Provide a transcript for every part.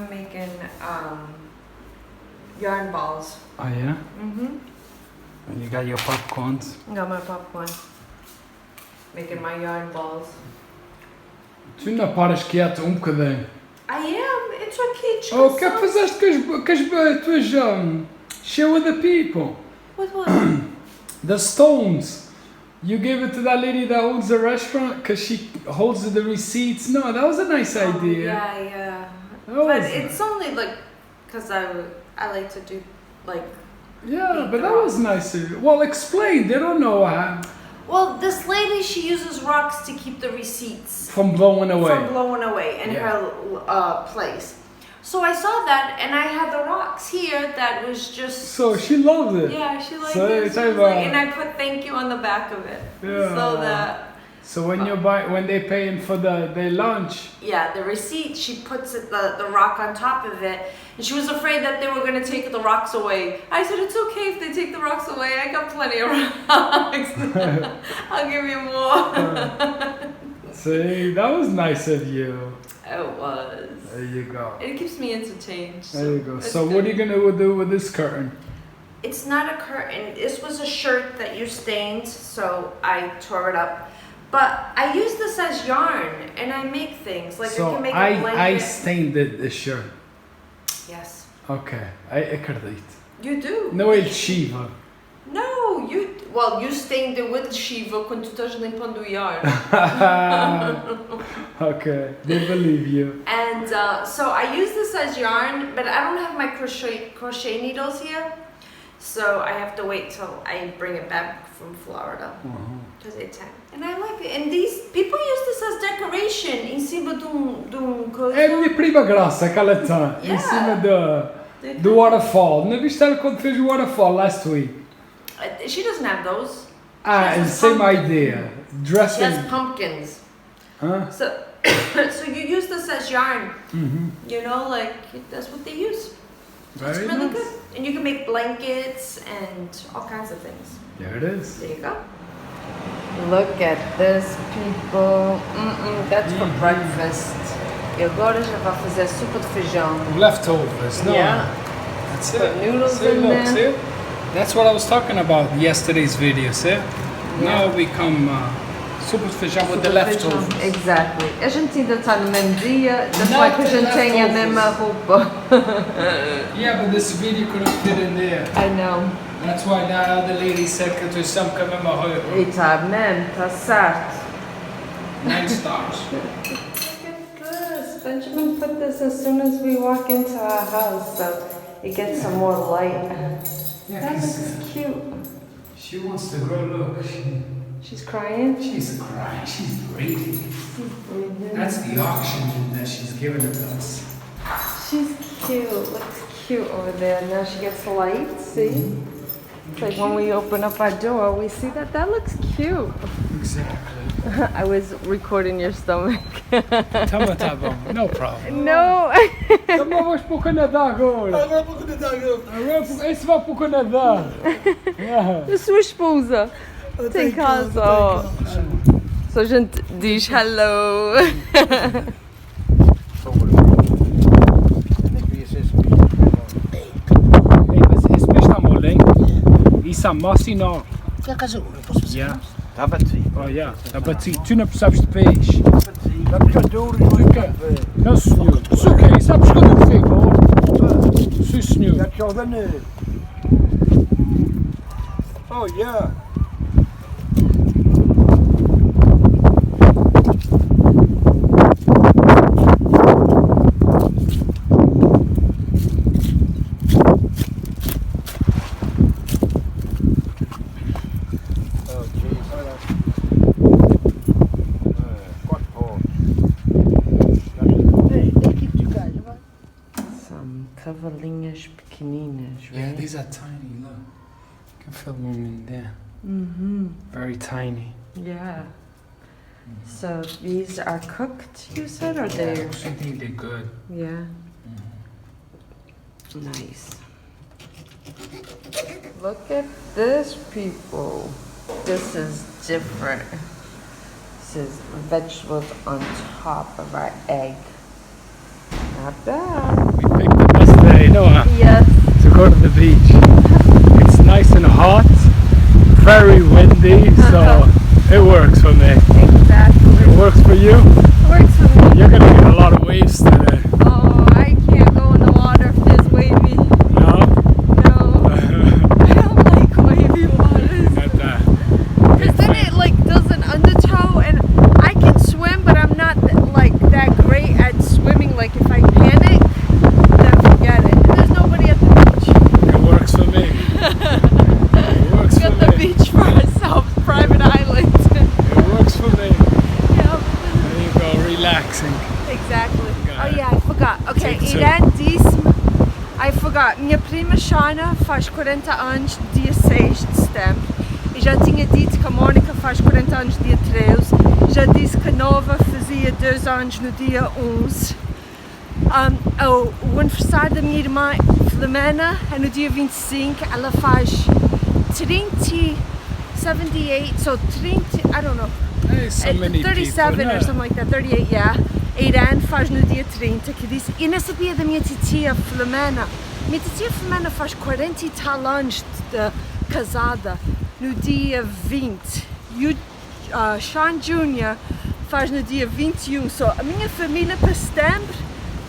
I'm making yarn balls. Oh yeah? Mm-hmm. And you got your popcorns. I got my popcorn. Making my yarn balls. Tu não paras quieto bocadinho. I am. It's okay. Oh, o que é que fizeste com as tuas share with the people? With what? The stones. You gave it to that lady that owns the restaurant because she holds the receipts. No, that was a nice idea. Yeah. But it's only like because I like to do like. Yeah, but that was nice. Well, explain. They don't know Well, this lady, she uses rocks to keep the receipts from blowing away. In her place. So I saw that, and I had the rocks here that was just... So she loves it. Yeah, she liked it. And I put thank you on the back of it. Yeah. So when they paying for their lunch... Yeah, the receipt, she puts the rock on top of it. And she was afraid that they were going to take the rocks away. I said, it's okay if they take the rocks away. I got plenty of rocks. I'll give you more. See, that was nice of you. It was. There you go. It keeps me entertained. There you go. So what are you going to do with this curtain? It's not a curtain. This was a shirt that you stained, so I tore it up. But I use this as yarn, and I make things. Like so I can make a blanket. I stained the shirt. Yes. Okay, I acredito. You do. Não é de Shiva. No, you stained it with Shiva quando tu estás limpando o yarn. Okay, they believe you. And so I use this as yarn, but I don't have my crochet needles here. So I have to wait till I bring it back from Florida. Because it's time. And I like it. And these people use this as decoration em cima de coisa. É a minha prima graça que ela está em cima do waterfall. Não viste ela quando fez o waterfall last week? She doesn't have those. Same idea. Dressing. She has pumpkins. Huh? So you use this as yarn. You know, like that's what they use. It's really good. And you can make blankets and all kinds of things. There it is. There you go. Look at this, people. That's for breakfast. E agora já vai fazer sopa de feijão. Leftovers, no? Yeah. That's Put it. noodles in there. See? That's what I was talking about yesterday's video, see? Now we come sopa de feijão with the leftovers. Exactly. A gente ainda está no mesmo dia, that's why a gente tem a mesma roupa. Yeah, but this video couldn't fit in there. I know. That's why now the lady said que tu sempre com a mesma roupa. E tá mesmo, tá certo. 9 stars. Look at this. Benjamin put this as soon as we walk into our house, so it gets some more light. Yeah, That looks cute. She wants to go look. She's crying? She's crying. She's breathing. That's the oxygen that she's giving it to us. She's cute. Looks cute over there. Now she gets light, see? It's like when we open up our door, we see that. That looks cute. Exactly. I was recording your stomach. Tá bom. No problem. No. Então vamos para o Canadá agora. Agora para o Canadá agora. Esse vai para o Canadá. A sua esposa tem casa. Só a gente diz hello. Isso é massa enorme. Que é que eu posso fazer? Yeah. Está batido. Oh, yeah. Está batido. Tu não percebes de peixe. Está pescador e não, senhor. Isso o quê? Isso é pescador de figo? Sim, senhor. Já te ordenei. Oh, yeah. Cavalinhas pequeninas, right? Yeah, these are tiny, look. You can feel them in there. Very tiny. Yeah. So these are cooked, you said, or they're... I think they're good. Yeah. Nice. Look at this, people. This is different. This is vegetables on top of our egg. Not bad. We picked the best day, Yes. to go to the beach. It's nice and hot, very windy, so it works for me. Exactly. It works for you? Works for me. You're gonna get a lot of waves today. Oh, I can't go in the water if there's wavy. No? No. I don't like wavy waters. At that. Because then it like does an undertow, and I can swim, but I'm not like that great at swimming. Like if I panic, then forget it. And there's nobody at the beach. It works for me. It works We for got the me. beach for ourselves, private island. It works for me. Yep. There you go, relaxing. Exactly. Got Oh it. yeah, I forgot. Okay, Take two. Irene disse-me. I forgot. Minha prima Shana faz 40 anos dia 6 de setembro. E já tinha dito que a Mónica faz 40 anos dia 13. Já disse que a Nova fazia 2 anos no dia 11. O aniversário da minha irmã Filomena é no dia 25. Ela faz 30, 78, so 30, I don't know. Hey, so many 37 people, or no? something like that, 38, yeah. A Irene faz no dia 30, que disse, e não sabia da minha titia Filomena. Minha titia Filomena faz 40 e tal anos de casada, no dia 20. E o Sean Jr. faz no dia 21. So, a minha família para setembro,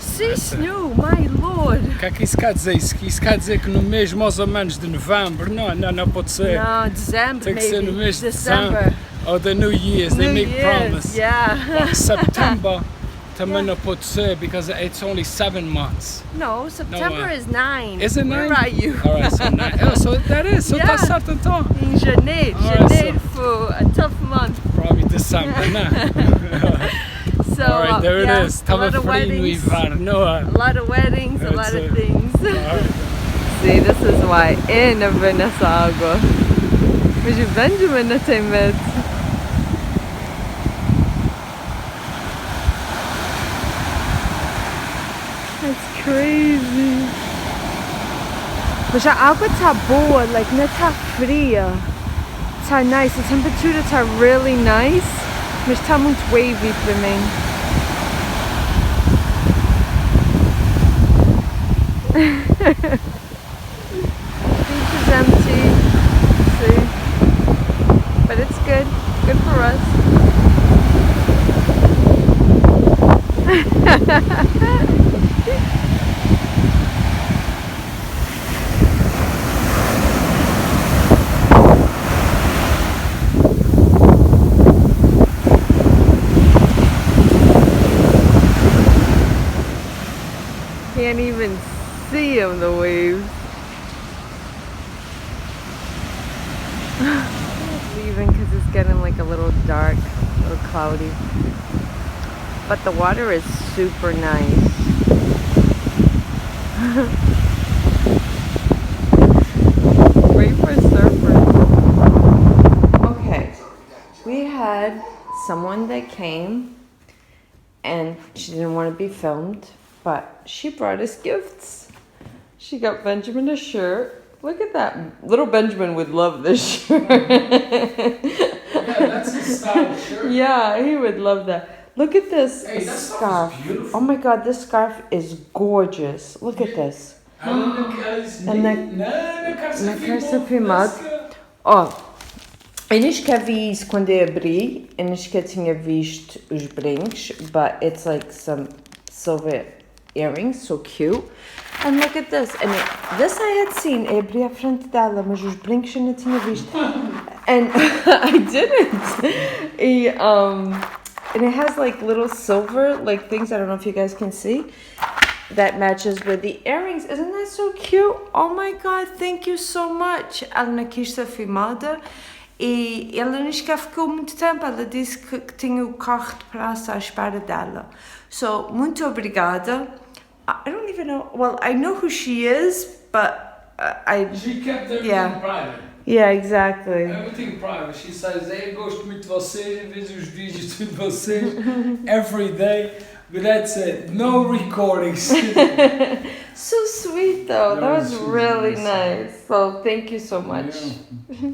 sim senhor, my lord. O que é que isso quer dizer? Isso quer dizer que no mês mais ou menos de novembro? Não pode ser. Não, dezembro, Tem que maybe. ser no mês de December. dezembro. Or the New Year's, they New make Year's, promise. yeah. But September, também Yeah. não pode ser because it's only 7 months. No, September No, is 9. Is it 9? Where are you? Alright, so 9. Oh, so that is, so Yeah. tá certo então. Em janeiro. Alright, Janeiro for a tough month. Probably December, né? So, Alright, there yeah, it is. a Estava lot of frio no weddings. inverno. A lot of weddings, a That's lot of it. things. Alright. See, this is why eu não vou nessa água. Mas o Benjamin não tem medo. That's crazy. Mas a água tá boa, like, não tá fria. Tá nice, a temperatura tá really nice, mas tá muito wavy para mim. Beach is empty, see? But it's good for us. Can't even see him, the waves. Leaving because it's getting like a little dark, a little cloudy. But the water is super nice. Great for surfers. Okay, we had someone that came and she didn't want to be filmed, but she brought us gifts. She got Benjamin a shirt. Look at that. Little Benjamin would love this shirt. Yeah, that's his style shirt. Yeah, he would love that. Look at this Hey, that stuff scarf. is beautiful. Oh my god, this scarf is gorgeous. Look at this. And na carça filmado. Ó, eu nem sequer vi isso quando eu abri. Eu nem sequer tinha visto os brincos. But it's like some silver earrings, so cute. And look at this. And this I had seen. Eu abri a frente dela, mas os brincos eu não tinha visto. And I didn't. And it has like little silver like things. I don't know if you guys can see. That matches with the earrings. Isn't that so cute? Oh my god, thank you so much. Ela não quis ser filmada e ela nem sequer ficou muito tempo. Ela disse que tinha o carro de praça à espera dela. So, muito obrigada. I don't even know. Well, I know who she is, but She kept everything Yeah. private. Yeah, exactly. Everything private. She says, eu gosto muito de vocês, eu vejo os vídeos de vocês every day. But that's it. No recordings. So sweet though. That That was was super really nice. nice. So thank you so much. Yeah.